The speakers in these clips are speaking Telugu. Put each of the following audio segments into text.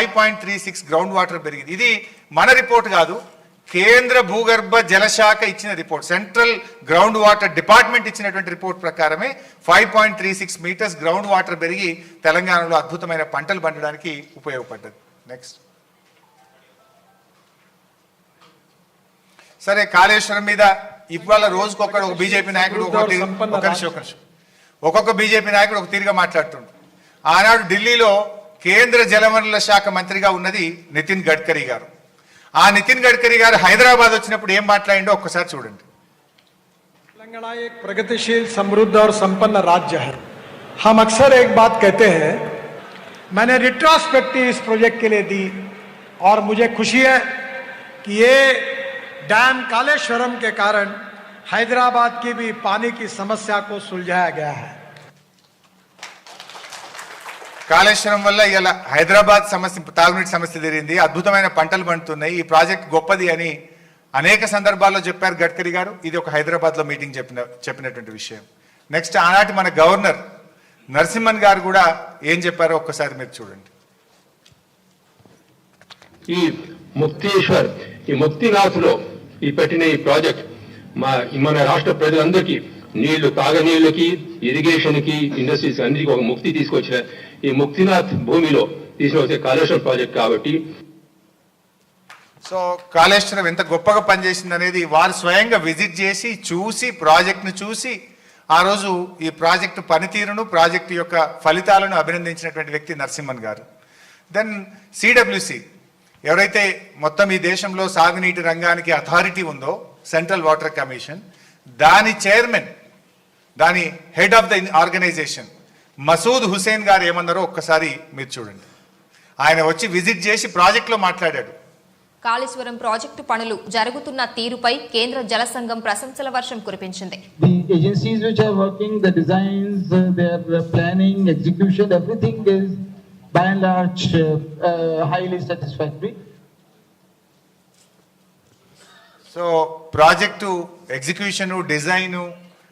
5.36 గ్రౌండ్ వాటర్ పెరిగింది. ఇది మన రిపోర్ట్ కాదు, కేంద్ర భూగర్భ జలశాఖ ఇచ్చిన report, central ground water department ఇచ్చినటువంటి రిపోర్ట్ ప్రకారమే 5.36 మీటర్స్ గ్రౌండ్ వాటర్ పెరిగి తెలంగాణలో అద్భుతమైన పంటలు పండడానికి ఉపయోగపడ్డది. నెక్స్ట్. సరే, కాళేశ్వరం మీద ఇవాళ రోజుకొకడు ఒక బీజేపీ నాయకుడు ఒక్కొక్క బీజేపీ నాయకుడు ఒక తీరుగా మాట్లాడుతుండు. ఆనాడు ఢిల్లీలో కేంద్ర జలవనరుల శాఖ మంత్రిగా ఉన్నది నితిన్ గడ్కరీ గారు. ఆ నితిన్ గడ్కరీ గారు హైదరాబాద్ వచ్చినప్పుడు ఏం మాట్లాడిండో ఒక్కసారి చూడండి. तेलंगाना एक प्रगतिशील, समृद्ध और संपन्न राज्य है. हम अक्सर एक बात कहते हैं, मैंने रिट्रोस्पेक्टिव इस प्रोजेक्ट के लिए दी और मुझे खुशी है कि ये डैम कालेश्वरम के कारण हैदराबाद की भी पानी की समस्या को सुलझाया गया है. కాళేశ్వరం వల్ల ఇలా హైదరాబాద్ సమస్య, తాగునీటి సమస్య తీరింది, అద్భుతమైన పంటలు పండుతున్నాయి, ఈ ప్రాజెక్ట్ గొప్పది అని అనేక సందర్భాల్లో చెప్పారు గడ్కరీ గారు. ఇది ఒక హైదరాబాద్లో మీటింగ్ చెప్పినటువంటి విషయం. నెక్స్ట్, ఆనాటి మన గవర్నర్ నరసింహన్ గారు కూడా ఏం చెప్పారో ఒక్కసారి మీరు చూడండి. ఈ ముక్తేశ్వర్, ఈ ముక్తినాథ్లో ఈ పెట్టిన ఈ ప్రాజెక్ట్ మన రాష్ట్ర ప్రజలందరికీ నీళ్లు, తాగనీళ్ళకి, ఇరిగేషన్కి, ఇండస్ట్రీస్ అన్నిటికీ ఒక ముక్తి తీసుకొచ్చిన ఈ ముక్తినాథ్ భూమిలో తీసుకొచ్చే కాళేశ్వరం ప్రాజెక్ట్ కాబట్టి. సో కాళేశ్వరం ఎంత గొప్పగా పనిచేసింది అనేది వారు స్వయంగా విజిట్ చేసి చూసి, ప్రాజెక్ట్ను చూసి, ఆ రోజు ఈ ప్రాజెక్టు పనితీరును, ప్రాజెక్టు యొక్క ఫలితాలను అభినందించినటువంటి వ్యక్తి నరసింహన్ గారు. దెన్ సిడబ్ల్యూసి, ఎవరైతే మొత్తం ఈ దేశంలో సాగునీటి రంగానికి అథారిటీ ఉందో, సెంట్రల్ వాటర్ కమిషన్, దాని చైర్మన్, దాని head of the organisation Masood Hussain గారు ఏమన్నారో ఒక్కసారి మీరు చూడండి. ఆయన వచ్చి విజిట్ చేసి ప్రాజెక్టులో మాట్లాడాడు. కాళేశ్వరం ప్రాజెక్టు పనులు జరుగుతున్న తీరుపై కేంద్ర జల సంఘం ప్రశంసల వర్షం కురిపించింది. The agencies which are working, the designs, their planning, execution, everything is by and large highly satisfactory. So project execution, design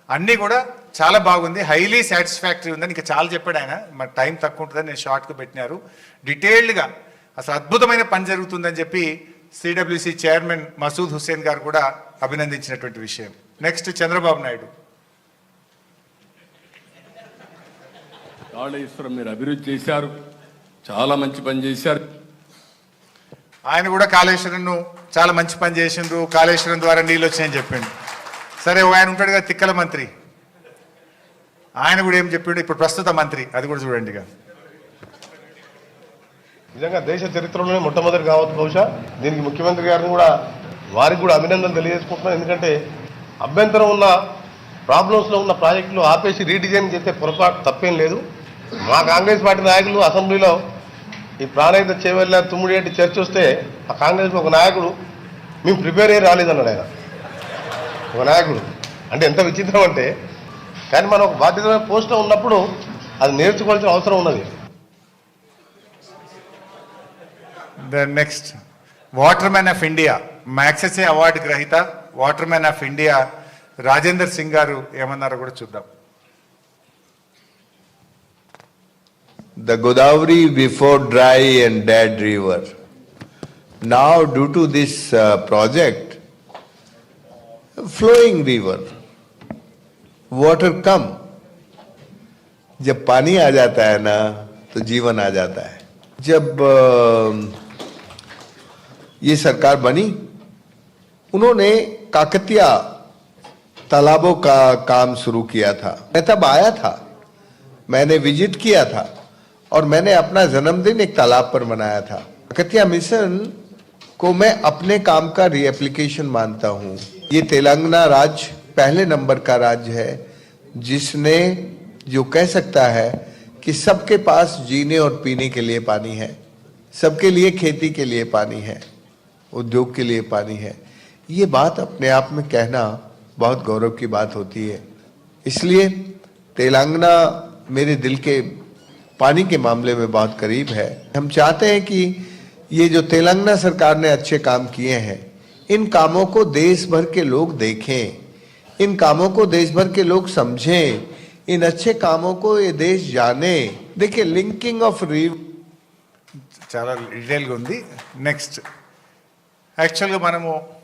అన్నీ కూడా చాలా బాగుంది, హైలీ సాటిస్ఫాక్టరీ ఉందని ఇంకా చాలా చెప్పాడు ఆయన. మరి టైం తక్కువ ఉంటుందని నేను షార్ట్గా పెట్టినారు. డీటెయిల్డ్గా అసలు అద్భుతమైన పని జరుగుతుందని చెప్పి సిడబ్ల్యూసి చైర్మన్ మసూద్ హుసేన్ గారు కూడా అభినందించినటువంటి విషయం. నెక్స్ట్, చంద్రబాబు నాయుడు. కాళేశ్వరం మీరు అభివృద్ధి చేశారు, చాలా మంచి పని చేశారు. ఆయన కూడా కాళేశ్వరంను చాలా మంచి పని చేసిండ్రు, కాళేశ్వరం ద్వారా నీళ్ళు వచ్చాయని చెప్పిండు. సరే, ఆయన ఉంటాడు కదా తిక్కల మంత్రి, ఆయన కూడా ఏం చెప్పిండు, ఇప్పుడు ప్రస్తుత మంత్రి, అది కూడా చూడండి. నిజంగా దేశ చరిత్రలోనే మొట్టమొదటి కావచ్చు బహుశా. దీనికి ముఖ్యమంత్రి గారిని కూడా, వారికి కూడా అభినందనలు తెలియజేసుకుంటున్నాం. ఎందుకంటే అభ్యంతరం ఉన్న, ప్రాబ్లమ్స్లో ఉన్న ప్రాజెక్టులు ఆపేసి రీడిజైన్ చేస్తే పొరపాటు తప్పేం లేదు. మా కాంగ్రెస్ పార్టీ నాయకులు అసెంబ్లీలో ఈ ప్రాణహిత చేవెళ్ళ తుమ్మిడి చర్చ వస్తే ఆ కాంగ్రెస్ ఒక నాయకుడు మేము ప్రిపేర్ అయ్యి రాలేదన్నాడు. ఆయన ఒక నాయకుడు అంటే ఎంత విచిత్రం అంటే, కానీ మనం ఒక బాధ్యతమైన పోస్ట్లో ఉన్నప్పుడు అది నేర్చుకోవాల్సిన అవసరం ఉన్నది. Next, water man of India, Magsaysay award గ్రహీత water man of India Rajender Singh garu ఏమన్నారో కూడా చూద్దాం. The Godavari before dry and dead river. Now due to this project, flowing river, water come. जब पानी आ जाता है ना तो जीवन आ जाता है. जब ये सरकार बनी, उन्होंने काकतिया तालाबों का काम शुरू किया था. मैं तब आया था, मैंने विजिट किया था और मैंने अपना जन्मदिन एक तालाब पर मनाया था. काकतिया मिशन को मैं अपने काम का रीएप्लीकेशन मानता हूँ. ये तेलंगाना राज्य पहले नंबर का राज्य है जिसने, जो कह सकता है कि सबके पास जीने और पीने के लिए पानी है, सबके लिए खेती के लिए पानी है, उद्योग के लिए पानी है. ये बात अपने आप में कहना बहुत गौरव की बात होती है. इसलिए तेलंगाना मेरे दिल के पानी के मामले में बहुत करीब है. हम चाहते हैं कि ये जो तेलंगाना सरकार ने अच्छे काम किए हैं, इन कामों को देश भर के लोग देखें, इन कामों को देश भर के लोग समझें, इन अच्छे कामों को ये देश जाने. देखिए, लिंकिंग ऑफ रिवर, చాలా డీటెయిల్గా ఉంది. నెక్స్ట్ యాక్చువల్గా మనము